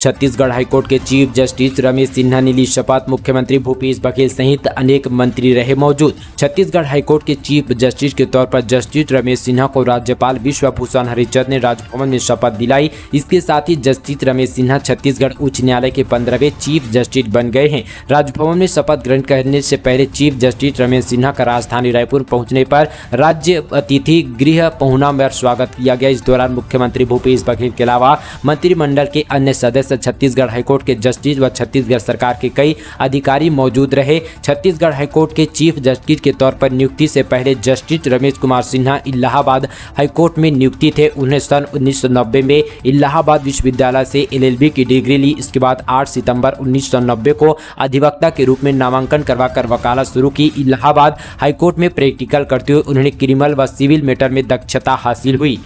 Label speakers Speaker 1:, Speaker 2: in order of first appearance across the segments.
Speaker 1: Chhattisgarh high court के chief justice Ramesh Sinha ने ली शपथ। मुख्यमंत्री भूपेश बघेल सहित अनेक मंत्री रहे मौजूद। छत्तीसगढ़ हाईकोर्ट के चीफ जस्टिस के तौर पर जस्टिस रमेश सिन्हा को राज्यपाल विश्वभूषण हरिचंद ने राजभवन में शपथ दिलाई। इसके साथ ही जस्टिस रमेश सिन्हा छत्तीसगढ़ उच्च न्यायालय के 15वें चीफ जस्टिस बन गए हैं। राजभवन में शपथ ग्रहण करने से पहले चीफ जस्टिस रमेश सिन्हा का राजधानी रायपुर पहुंचने पर राज्य अतिथि गृह पहुना में स्वागत किया गया। इस दौरान मुख्यमंत्री भूपेश बघेल के अलावा मंत्रिमंडल के अन्य सदस्य, छत्तीसगढ़ हाईकोर्ट के जस्टिस व छत्तीसगढ़ सरकार के कई अधिकारी मौजूद रहे। छत्तीसगढ़ हाईकोर्ट के चीफ जस्टिस के तौर पर नियुक्ति से पहले जस्टिस रमेश कुमार सिन्हा इलाहाबाद हाईकोर्ट में नियुक्ति थे। उन्हें सन 1990 में इलाहाबाद विश्वविद्यालय से LLB की डिग्री ली। इसके बाद 8 सितंबर 1990 को अधिवक्ता के रूप में नामांकन करवाकर वकालत शुरू की। इलाहाबाद हाईकोर्ट में प्रैक्टिकल करते हुए उन्हें क्रिमिनल व सिविल मैटर में दक्षता हासिल हुई।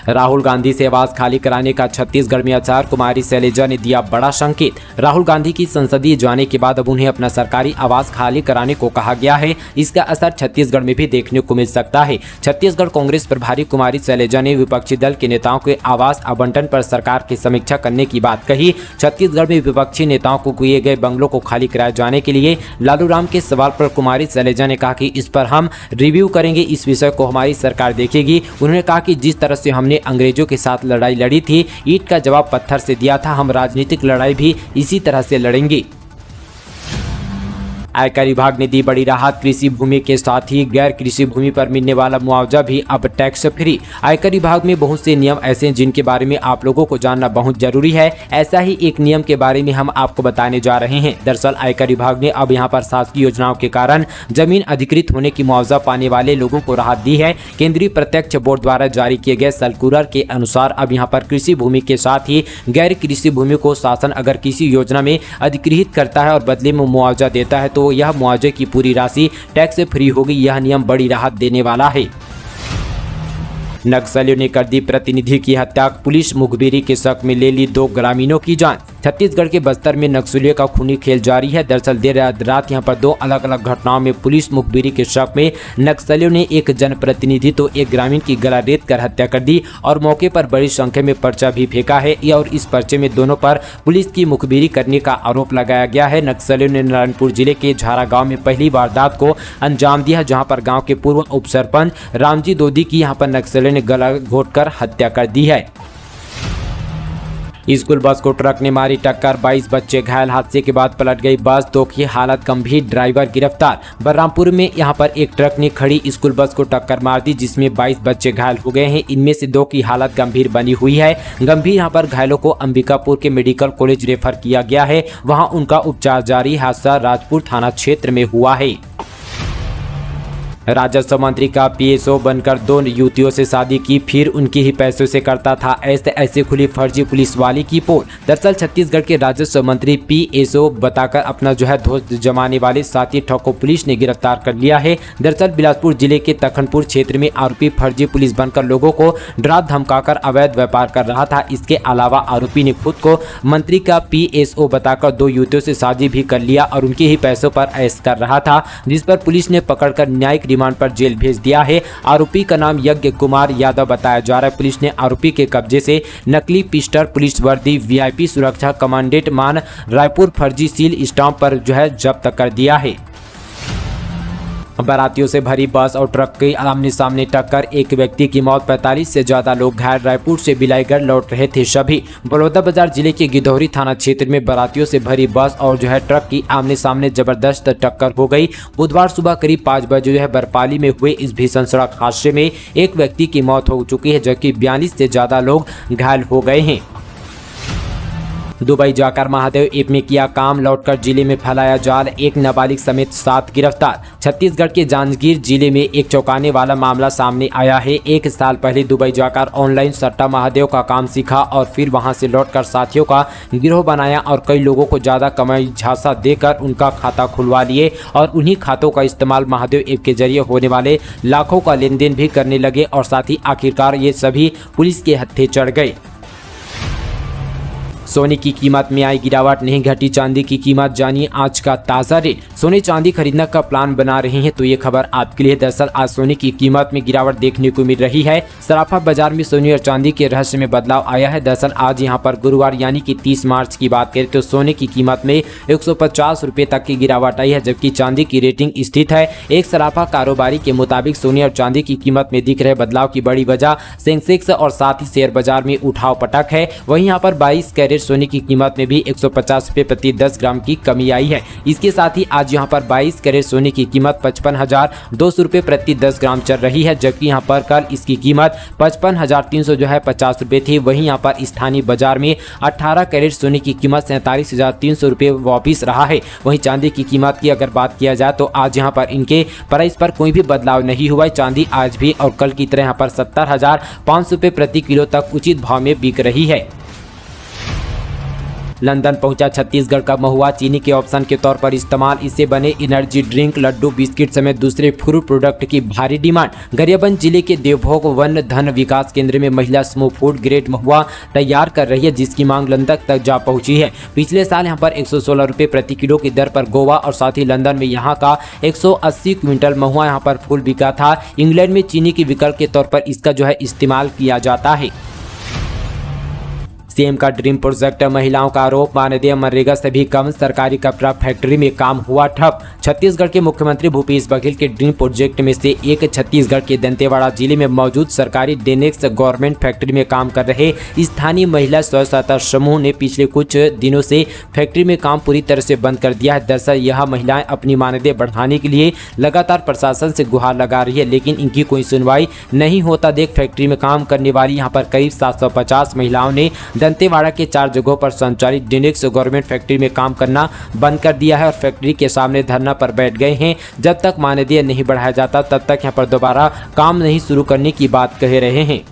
Speaker 1: राहुल गांधी से आवास खाली कराने का छत्तीसगढ़ में आचार्य कुमारी शैलजा ने दिया बड़ा संकेत। राहुल गांधी की संसदीय जाने के बाद अब उन्हें अपना सरकारी आवास खाली कराने को कहा गया है। इसका असर छत्तीसगढ़ में भी देखने को मिल सकता है। छत्तीसगढ़ कांग्रेस प्रभारी कुमारी शैलजा ने विपक्षी दल के नेताओं के आवास आवंटन पर सरकार की समीक्षा करने की बात कही। छत्तीसगढ़ में विपक्षी नेताओं को किए गए बंगलों को खाली कराए जाने के लिए लालू राम के सवाल पर कुमारी शैलजा ने कहा कि इस पर हम रिव्यू करेंगे, इस विषय को हमारी सरकार देखेगी। उन्होंने कहा कि जिस तरह से हमने अंग्रेजों के साथ लड़ाई लड़ी थी, ईंट का जवाब पत्थर से दिया था, हम राजनीतिक लड़ाई भी इसी तरह से लड़ेंगे। आयकर विभाग ने दी बड़ी राहत। कृषि भूमि के साथ ही गैर कृषि भूमि पर मिलने वाला मुआवजा भी अब टैक्स फ्री। आयकर विभाग में बहुत से नियम ऐसे हैं जिनके बारे में आप लोगों को जानना बहुत जरूरी है। ऐसा ही एक नियम के बारे में हम आपको बताने जा रहे हैं। दरअसल आयकर विभाग ने अब यहां पर शासकीय योजनाओं के कारण जमीन अधिकृत होने की मुआवजा पाने वाले लोगों को राहत दी है। केंद्रीय प्रत्यक्ष बोर्ड द्वारा जारी किए गए सर्कुलर के अनुसार अब यहाँ पर कृषि भूमि के साथ ही गैर कृषि भूमि को शासन अगर किसी योजना में अधिकृत करता है और बदले में मुआवजा देता है तो यह मुआवजे की पूरी राशि टैक्स से फ्री होगी। यह नियम बड़ी राहत देने वाला है। नक्सलियों ने कर दी प्रतिनिधि की हत्या। पुलिस मुखबिरी के शक में ले ली 2 ग्रामीणों की जान। छत्तीसगढ़ के बस्तर में नक्सलियों का खूनी खेल जारी है। दरअसल देर रात यहां पर 2 अलग अलग घटनाओं में पुलिस मुखबिरी के शक में नक्सलियों ने एक जनप्रतिनिधि तो एक ग्रामीण की गला रेत कर हत्या कर दी और मौके पर बड़ी संख्या में पर्चा भी फेंका है। और इस पर्चे में दोनों पर पुलिस की मुखबिरी करने का आरोप लगाया गया है। नक्सलियों ने नारायणपुर जिले के झारा गाँव में पहली वारदात को अंजाम दिया, जहाँ पर गाँव के पूर्व उप सरपंच रामजी दोदी की यहाँ पर नक्सलियों ने गला घोंटकर हत्या कर दी है। स्कूल बस को ट्रक ने मारी टक्कर, 22 बच्चे घायल। हादसे के बाद पलट गई बस, 2 की हालत गंभीर, ड्राइवर गिरफ्तार। बलरामपुर में यहां पर एक ट्रक ने खड़ी स्कूल बस को टक्कर मार दी जिसमें 22 बच्चे घायल हो गए हैं। इनमें से 2 की हालत गंभीर बनी हुई है। गंभीर यहां पर घायलों को अंबिकापुर के मेडिकल कॉलेज रेफर किया गया है, वहां उनका उपचार जारी। हादसा राजपुर थाना क्षेत्र में हुआ है। राजस्व मंत्री का PSO बनकर 2 युवतियों से शादी की, फिर उनकी ही पैसों से करता था ऐसे खुली फर्जी पुलिस वाली की पोल। दरअसल छत्तीसगढ़ के राजस्व मंत्री PSO बताकर अपना दोस्त जमाने वाले साथी ठग पुलिस ने गिरफ्तार कर लिया है। दरअसल बिलासपुर जिले के तखनपुर क्षेत्र में आरोपी फर्जी पुलिस बनकर लोगों को डरा धमकाकर अवैध व्यापार कर रहा था। इसके अलावा आरोपी ने खुद को मंत्री का PSO बताकर 2 युवतियों से शादी भी कर लिया और उनके ही पैसों पर ऐश कर रहा था, जिस पर पुलिस ने पकड़कर न्यायिक रिमांड पर जेल भेज दिया है। आरोपी का नाम यज्ञ कुमार यादव बताया जा रहा है। पुलिस ने आरोपी के कब्जे से नकली पिस्टल, पुलिस वर्दी, VIP सुरक्षा कमांडेंट मान रायपुर फर्जी सील स्टाम्प पर जब्त कर दिया है। बारातियों से भरी बस और ट्रक की आमने सामने टक्कर, एक व्यक्ति की मौत, 45 से ज्यादा लोग घायल। रायपुर से बिलाईगढ़ लौट रहे थे सभी। बलौदाबाजार जिले के गिधौरी थाना क्षेत्र में बारातियों से भरी बस और ट्रक की आमने सामने जबरदस्त टक्कर हो गई। बुधवार सुबह करीब 5 बजे बरपाली में हुए इस भीषण सड़क हादसे में एक व्यक्ति की मौत हो चुकी है जबकि 42 से ज्यादा लोग घायल हो गए हैं। दुबई जाकर महादेव ऐप में किया काम, लौटकर जिले में फैलाया जाल, एक नाबालिग समेत 7 गिरफ्तार। छत्तीसगढ़ के जांजगीर जिले में एक चौंकाने वाला मामला सामने आया है। 1 साल पहले दुबई जाकर ऑनलाइन सट्टा महादेव का काम सीखा और फिर वहां से लौटकर साथियों का गिरोह बनाया और कई लोगों को ज्यादा कमाई झांसा देकर उनका खाता खुलवा लिए और उन्हीं खातों का इस्तेमाल महादेव ऐप के जरिए होने वाले लाखों का लेन देन भी करने लगे और साथ ही आखिरकार ये सभी पुलिस के हत्थे चढ़ गए। सोने की कीमत में आई गिरावट, नहीं घटी चांदी की कीमत, जानिए आज का ताज़ा रेट। सोने चांदी खरीदने का प्लान बना रहे हैं तो ये खबर आपके लिए। दरअसल आज सोने की कीमत में गिरावट देखने को मिल रही है। सराफा बाजार में सोने और चांदी के रहस्य में बदलाव आया है। दरअसल आज यहाँ पर गुरुवार यानी कि 30 मार्च की बात करें तो सोने की कीमत में 150 रुपये तक की गिरावट आई है, जबकि चांदी की रेटिंग स्थित है। एक सराफा कारोबारी के मुताबिक सोने और चांदी की कीमत में दिख रहे बदलाव की बड़ी वजह सेंसेक्स और साथ ही शेयर बाजार में उठाव पटक है। वहीं यहाँ पर 22 कैरेट सोने की कीमत में भी 150 रुपये प्रति 10 ग्राम की कमी आई है। इसके साथ ही आज यहाँ पर 22 कैरेट सोने की कीमत 55,200 रुपये प्रति 10 ग्राम चल रही है, जबकि यहाँ पर कल इसकी कीमत 55,300 जो है 50 रुपये थी। वहीं यहाँ पर स्थानीय बाजार में 18 कैरेट सोने की कीमत 47,300 रुपये वापिस रहा है। वहीं चांदी की कीमत की अगर बात किया जाए तो आज यहाँ पर इनके प्राइस पर कोई भी बदलाव नहीं हुआ है। चांदी आज भी और कल की तरह यहाँ पर 70,500 रुपये प्रति किलो तक उचित भाव में बिक रही है। लंदन पहुंचा छत्तीसगढ़ का महुआ, चीनी के ऑप्शन के तौर पर इस्तेमाल। इससे बने एनर्जी ड्रिंक, लड्डू, बिस्किट समेत दूसरे फ्रूट प्रोडक्ट की भारी डिमांड। गरियाबंद जिले के देवभोग वन धन विकास केंद्र में महिला स्मूथ फूड ग्रेड महुआ तैयार कर रही है, जिसकी मांग लंदन तक जा पहुंची है। पिछले साल यहां पर 116 रुपये प्रति किलो की दर पर गोवा और साथ ही लंदन में यहां का 180 क्विंटल महुआ यहां पर फूल बिका था। इंग्लैंड में चीनी के विकल्प के तौर पर इसका जो है इस्तेमाल किया जाता है। सीएम का ड्रीम प्रोजेक्ट, महिलाओं का आरोप, मानदेय मनरेगा से भी कम, सरकारी कपड़ा फैक्ट्री में काम हुआ ठप। छत्तीसगढ़ के मुख्यमंत्री भूपेश बघेल के ड्रीम प्रोजेक्ट में से एक छत्तीसगढ़ के दंतेवाड़ा जिले में मौजूद सरकारी डेनेक्स गवर्नमेंट फैक्ट्री में काम कर रहे स्थानीय महिला स्व सहायता समूह ने पिछले कुछ दिनों से फैक्ट्री में काम पूरी तरह से बंद कर दिया है। दरअसल यह महिलाएं अपनी मानदेय बढ़ाने के लिए लगातार प्रशासन से गुहार लगा रही है, लेकिन इनकी कोई सुनवाई नहीं होता देख फैक्ट्री में काम करने वाली यहां पर करीब 750 महिलाओं ने दंतेवाड़ा के 4 जगहों पर संचालित डेनेक्स गवर्नमेंट फैक्ट्री में काम करना बंद कर दिया है और फैक्ट्री के सामने धरना पर बैठ गए हैं। जब तक मानदेय नहीं बढ़ाया जाता तब तक यहां पर दोबारा काम नहीं शुरू करने की बात कह रहे हैं।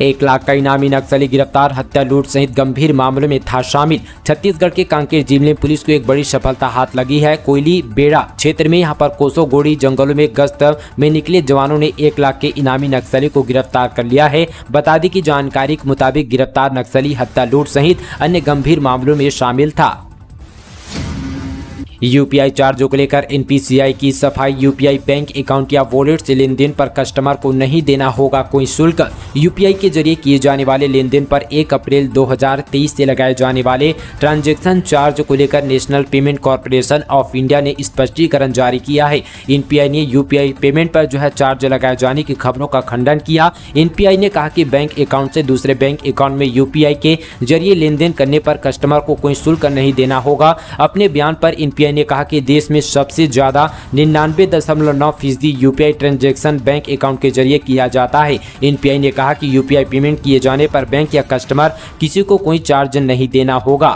Speaker 1: 1 लाख का इनामी नक्सली गिरफ्तार, हत्या लूट सहित गंभीर मामलों में था शामिल। छत्तीसगढ़ के कांकेर जिले में पुलिस को एक बड़ी सफलता हाथ लगी है। कोयली बेड़ा क्षेत्र में यहां पर कोसो गोड़ी जंगलों में गश्त में निकले जवानों ने 1 लाख के इनामी नक्सली को गिरफ्तार कर लिया है। बता दें कि जानकारी के मुताबिक गिरफ्तार नक्सली हत्या लूट सहित अन्य गंभीर मामलों में शामिल था। यूपीआई चार्जों को लेकर एनपीसीआई की सफाई, यूपीआई बैंक अकाउंट या वॉलेट से लेन देन पर कस्टमर को नहीं देना होगा कोई शुल्क। यूपीआई के जरिए किए जाने वाले लेन देन पर 1 अप्रैल 2023 से लगाए जाने वाले ट्रांजैक्शन चार्ज को लेकर national payment corporation of India ने स्पष्टीकरण जारी किया है। एनपीआई ने यूपीआई पेमेंट पर जो है चार्ज लगाए जाने की खबरों का खंडन किया। एनपीआई ने कहा कि बैंक अकाउंट से दूसरे बैंक अकाउंट में यूपीआई के जरिए लेन देन करने पर कस्टमर को कोई शुल्क नहीं देना होगा। अपने बयान पर एनपीआई ने कहा कि देश में सबसे ज्यादा 99.9% यूपीआई ट्रांजैक्शन बैंक अकाउंट के जरिए किया जाता है। एनपीआई ने कहा कि यूपीआई पेमेंट किए जाने पर बैंक या कस्टमर किसी को कोई चार्ज नहीं देना होगा।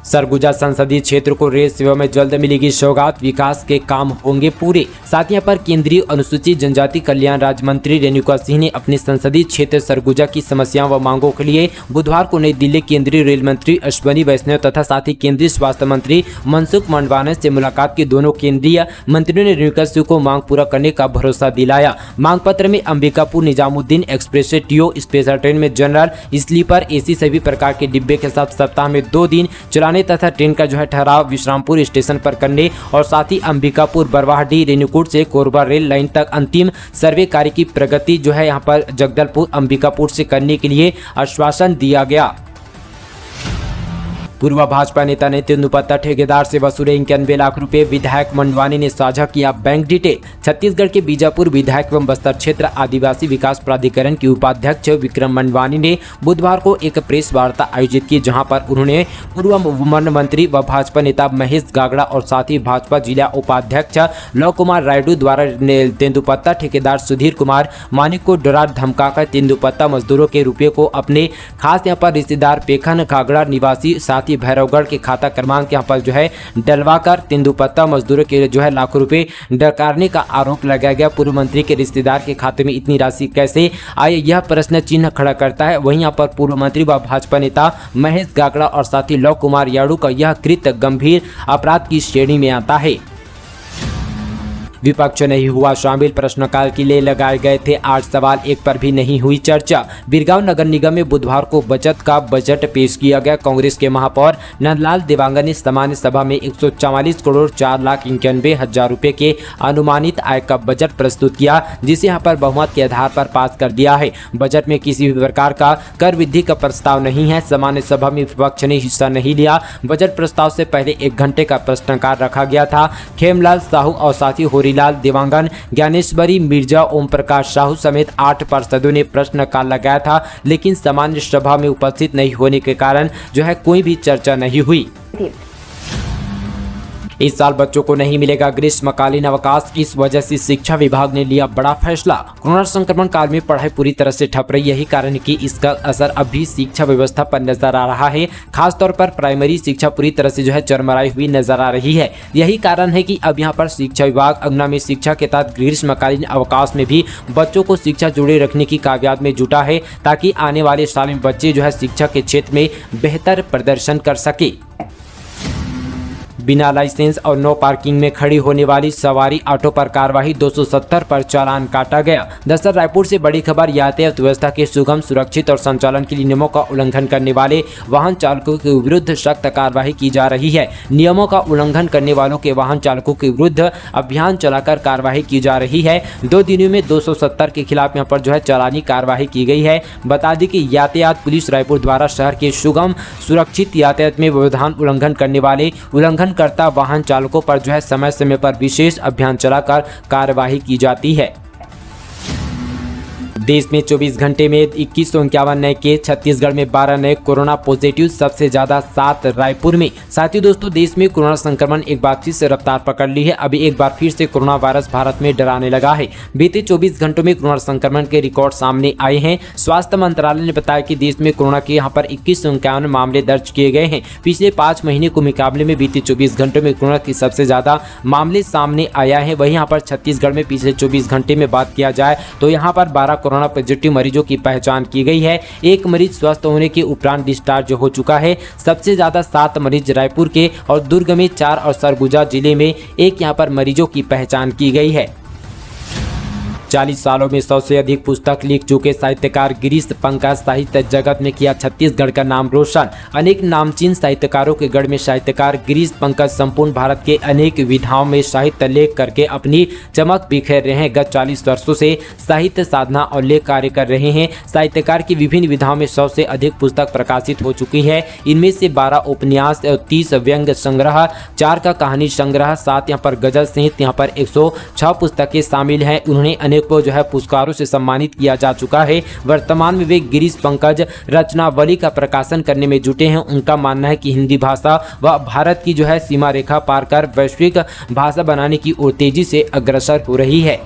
Speaker 1: सरगुजा संसदीय क्षेत्र को रेल सेवा में जल्द मिलेगी सौगात, विकास के काम होंगे पूरे। साथ ही पर केंद्रीय अनुसूचित जनजाति कल्याण राज्य मंत्री रेणुका सिंह ने अपने संसदीय क्षेत्र सरगुजा की समस्याओं व मांगों के लिए बुधवार को नई दिल्ली केंद्रीय रेल मंत्री अश्विनी वैष्णव तथा साथ ही केंद्रीय स्वास्थ्य मंत्री मनसुख मंडाविया से मुलाकात की। दोनों केंद्रीय मंत्रियों ने रेणुका सिंह को मांग पूरा करने का भरोसा दिलाया। मांग पत्र में अंबिकापुर निजामुद्दीन एक्सप्रेस टीओ स्पेशल ट्रेन में जनरल, स्लीपर, एसी सभी प्रकार के डिब्बे के साथ सप्ताह में 2 दिन चलाने तथा ट्रेन का जो है ठहराव विश्रामपुर स्टेशन पर करने और साथ ही अंबिकापुर, बरवाहडी, रेणुकूट से कोरबा रेल लाइन तक अंतिम सर्वे कार्य की प्रगति जो है यहाँ पर जगदलपुर, अंबिकापुर से करने के लिए आश्वासन दिया गया। पूर्व भाजपा नेता ने तेंदुपत्ता ठेकेदार से वसूले 91 लाख रुपए, विधायक मंडवानी ने साझा किया बैंक डिटेल। छत्तीसगढ़ के बीजापुर विधायक एवं बस्तर क्षेत्र आदिवासी विकास प्राधिकरण के उपाध्यक्ष विक्रम मंडवानी ने बुधवार को एक प्रेस वार्ता आयोजित की, जहां पर उन्होंने पूर्व वन मंत्री व भाजपा नेता महेश गागड़ा और साथ ही भाजपा जिला उपाध्यक्ष लव कुमार रायडू द्वारा तेंदुपत्ता ठेकेदार सुधीर कुमार मानिक को डरा धमकाकर तेंदुपत्ता मजदूरों के रुपये को अपने खास यहाँ पर रिश्तेदार पेखन गागड़ा निवासी साथ ही भैरवगढ़ के खाता क्रमांक यहाँ पर जो है डलवाकर तेंदुपत्ता मजदूरों के जो है लाखों रुपए डकारने का आरोप लगाया गया। पूर्व मंत्री के रिश्तेदार के खाते में इतनी राशि कैसे आई, यह प्रश्न चिन्ह खड़ा करता है। वहीं यहाँ पर पूर्व मंत्री व भाजपा नेता महेश गागड़ा और साथ ही लव कुमार यादव का यह कृत्य गंभीर अपराध की श्रेणी में आता है। विपक्ष नहीं हुआ शामिल, प्रश्नकाल के लिए लगाए गए थे 8 सवाल, एक पर भी नहीं हुई चर्चा। बिरगांव नगर निगम में बुधवार को बजट पेश किया गया। कांग्रेस के महापौर नंदलाल देवांगन ने सामान्य सभा में 144 करोड़ 4,91,000 रुपए के अनुमानित आय का बजट प्रस्तुत किया, जिसे यहाँ पर बहुमत के आधार पर पास कर दिया है। बजट में किसी भी प्रकार का कर वृद्धि का प्रस्ताव नहीं है। सामान्य सभा में विपक्ष ने हिस्सा नहीं लिया। बजट प्रस्ताव से पहले 1 घंटे का प्रश्नकाल रखा गया था। खेमलाल साहू और साथी होरीलाल देवांगन, ज्ञानेश्वरी मिर्जा, ओम प्रकाश साहू समेत 8 पार्षदों ने प्रश्नकाल लगाया था, लेकिन सामान्य सभा में उपस्थित नहीं होने के कारण कोई भी चर्चा नहीं हुई। इस साल बच्चों को नहीं मिलेगा ग्रीष्मकालीन अवकाश, इस वजह से शिक्षा विभाग ने लिया बड़ा फैसला। कोरोना संक्रमण काल में पढ़ाई पूरी तरह से ठप रही, यही कारण है कि इसका असर अभी शिक्षा व्यवस्था पर नजर आ रहा है। खासतौर पर प्राइमरी शिक्षा पूरी तरह से चरमराई हुई नजर आ रही है। यही कारण है कि अब यहाँ पर शिक्षा विभाग अंगना में शिक्षा के तहत ग्रीष्मकालीन अवकाश में भी बच्चों को शिक्षा जुड़े रखने की कामयाब में जुटा है, ताकि आने वाले साल में बच्चे शिक्षा के क्षेत्र में बेहतर प्रदर्शन कर सके। बिना लाइसेंस और नो पार्किंग में खड़ी होने वाली सवारी ऑटो पर कार्रवाई, 270 पर चालान काटा गया। दरअसल रायपुर से बड़ी खबर, यातायात व्यवस्था के सुगम, सुरक्षित और संचालन के लिए नियमों का उल्लंघन करने वाले वाहन चालकों के विरुद्ध सख्त कार्रवाई की जा रही है। नियमों का उल्लंघन करने वालों के वाहन चालकों के विरुद्ध अभियान चलाकर कार्रवाई की जा रही है। 2 दिनों में 270 के खिलाफ यहाँ पर चालानी कार्रवाई की गई है। बता दें कि यातायात पुलिस रायपुर द्वारा शहर के सुगम सुरक्षित यातायात में व्यवधान उल्लंघन करने वाले उल्लंघनकर्ता वाहन चालकों पर समय समय पर विशेष अभियान चलाकर कार्रवाई की जाती है। देश में 24 घंटे में 2151 नए केस, छत्तीसगढ़ में 12 नए कोरोना पॉजिटिव, सबसे ज्यादा 7 रायपुर में। साथ ही दोस्तों, देश में कोरोना संक्रमण एक बार फिर से रफ्तार पकड़ ली है। अभी एक बार फिर से कोरोना वायरस भारत में डराने लगा है। बीते 24 घंटों में कोरोना संक्रमण के रिकॉर्ड सामने आए हैं। स्वास्थ्य मंत्रालय ने बताया कि देश में कोरोना के यहाँ पर 2151 मामले दर्ज किए गए हैं। पिछले 5 महीने के मुकाबले में बीते 24 घंटों में कोरोना की सबसे ज्यादा मामले सामने आया है। वहीं यहाँ पर छत्तीसगढ़ में पिछले 24 घंटे में बात किया जाए तो यहाँ पर 12 कोरोना पॉजिटिव मरीजों की पहचान की गई है। एक मरीज स्वस्थ होने के उपरांत डिस्चार्ज हो चुका है। सबसे ज्यादा 7 मरीज रायपुर के और दुर्ग में 4 और सरगुजा जिले में 1 यहाँ पर मरीजों की पहचान की गई है। 40 सालों में 100 से अधिक पुस्तक लिख चुके साहित्यकार गिरीश पंकज साहित्य जगत में किया छत्तीसगढ़ का नाम रोशन। अनेक नामचीन साहित्यकारों के गढ़ में साहित्यकार गिरीश पंकज संपूर्ण भारत के अनेक विधाओं में साहित्य लेख करके अपनी चमक बिखेर रहे हैं। गत 40 वर्षों से साहित्य साधना और लेख कार्य कर रहे हैं। साहित्यकार की विभिन्न विधाओं में 100 से अधिक पुस्तक प्रकाशित हो चुकी है। इनमें से 12 उपन्यास, 30 व्यंग्य संग्रह, 4 का कहानी संग्रह, 7 यहाँ पर गजल सहित यहाँ पर 106 पुस्तकें शामिल हैं। उन्होंने को पुरस्कारों से सम्मानित किया जा चुका है। वर्तमान में वे गिरीश पंकज रचनावली का प्रकाशन करने में जुटे हैं। उनका मानना है कि हिंदी भाषा व भारत की सीमा रेखा पार कर वैश्विक भाषा बनाने की ओर तेजी से अग्रसर हो रही है।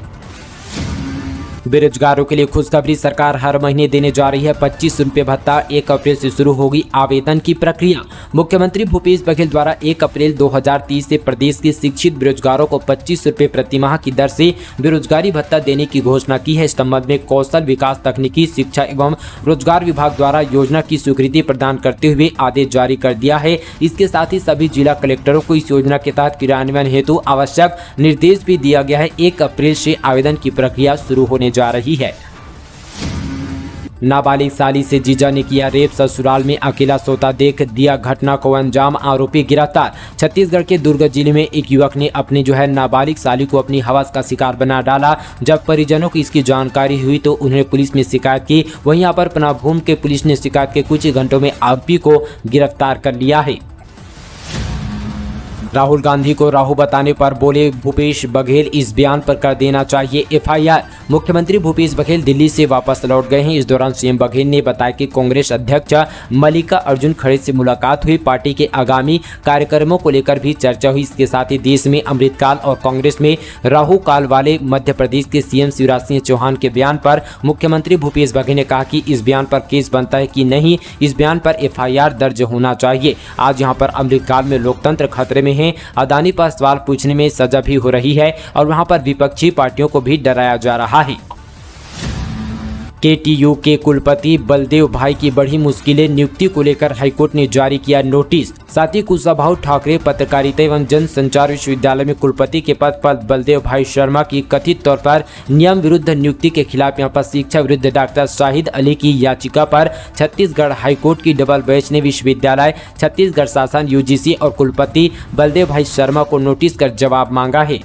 Speaker 1: बेरोजगारों के लिए खुशखबरी, सरकार हर महीने देने जा रही है 25 रुपये भत्ता। 1 अप्रैल से शुरू होगी आवेदन की प्रक्रिया। मुख्यमंत्री भूपेश बघेल द्वारा 1 अप्रैल 2030 से प्रदेश के शिक्षित बेरोजगारों को 25 रुपये प्रति माह की दर से बेरोजगारी भत्ता देने की घोषणा की है। इस संबंध में कौशल विकास, तकनीकी शिक्षा एवं रोजगार विभाग द्वारा योजना की स्वीकृति प्रदान करते हुए आदेश जारी कर दिया है। इसके साथ ही सभी जिला कलेक्टरों को इस योजना के तहत क्रियान्वयन हेतु आवश्यक निर्देश भी दिया गया है। 1 अप्रैल से आवेदन की प्रक्रिया शुरू होने जा रही है। नाबालिग साली से जीजा ने किया रेप, ससुराल में अकेला सोता देख दिया घटना को अंजाम, आरोपी गिरफ्तार। छत्तीसगढ़ के दुर्ग जिले में एक युवक ने अपनी नाबालिग साली को अपनी हवस का शिकार बना डाला। जब परिजनों को इसकी जानकारी हुई तो उन्होंने पुलिस में शिकायत की। वहीं यहाँ पर पनाभूम के पुलिस ने शिकायत के कुछ ही घंटों में आरोपी को गिरफ्तार कर लिया है। राहुल गांधी को राहु बताने पर बोले भूपेश बघेल, इस बयान पर कर देना चाहिए एफआईआर। मुख्यमंत्री भूपेश बघेल दिल्ली से वापस लौट गए हैं। इस दौरान सीएम बघेल ने बताया कि कांग्रेस अध्यक्ष मल्लिकार्जुन खड़गे से मुलाकात हुई। पार्टी के आगामी कार्यक्रमों को लेकर भी चर्चा हुई। इसके साथ ही देश में अमृतकाल और कांग्रेस में राहु काल वाले मध्य प्रदेश के सीएम शिवराज सिंह चौहान के बयान पर मुख्यमंत्री भूपेश बघेल ने कहा कि इस बयान पर केस बनता है कि नहीं, इस बयान पर एफआईआर दर्ज होना चाहिए। आज यहाँ पर अमृतकाल में लोकतंत्र खतरे में है। अदानी पर सवाल पूछने में सजा भी हो रही है और वहां पर विपक्षी पार्टियों को भी डराया जा रहा है। KTU के कुलपति बलदेव भाई की बढ़ी मुश्किलें, नियुक्ति को लेकर हाईकोर्ट ने जारी किया नोटिस। साथ ही कुशाभाऊ ठाकरे पत्रकारिता एवं जनसंचार विश्वविद्यालय में कुलपति के पद पर बलदेव भाई शर्मा की कथित तौर पर नियम विरुद्ध नियुक्ति के खिलाफ यहां पर शिक्षा विरुद्ध डॉक्टर शाहिद अली की याचिका पर छत्तीसगढ़ हाईकोर्ट की डबल बेंच ने विश्वविद्यालय, छत्तीसगढ़ शासन, UGC और कुलपति बलदेव भाई शर्मा को नोटिस कर जवाब मांगा है।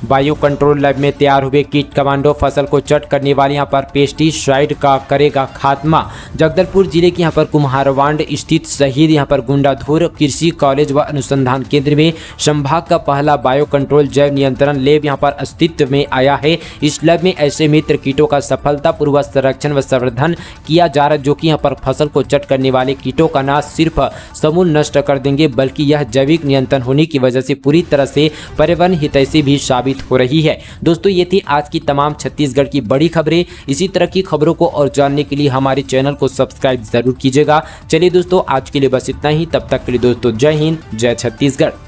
Speaker 1: वायु कंट्रोल लैब में तैयार हुए कीट कमांडो फसल को चट करने वाले यहां पर पेस्टिसाइड का करेगा खात्मा। जगदलपुर जिले के यहां पर कुम्हारवांड स्थित शहीद यहां पर गुंडाधुर कृषि कॉलेज व अनुसंधान केंद्र में संभाग का पहला बायो कंट्रोल जैव नियंत्रण लैब यहां पर अस्तित्व में आया है। इस लैब में ऐसे मित्र कीटों का सफलतापूर्वक संरक्षण व संवर्धन किया जा रहा है, जो कि यहाँ पर फसल को चट करने वाले कीटों का न सिर्फ समूल नष्ट कर देंगे, बल्कि यह जैविक नियंत्रण होने की वजह से पूरी तरह से पर्यावरण हितैषी भी साबित हो रही है। दोस्तों, ये थी आज की तमाम छत्तीसगढ़ की बड़ी खबरें। इसी तरह की खबरों को और जानने के लिए हमारे चैनल को सब्सक्राइब जरूर कीजिएगा। चलिए दोस्तों, आज के लिए बस इतना ही। तब तक के लिए दोस्तों, जय हिंद, जय छत्तीसगढ़।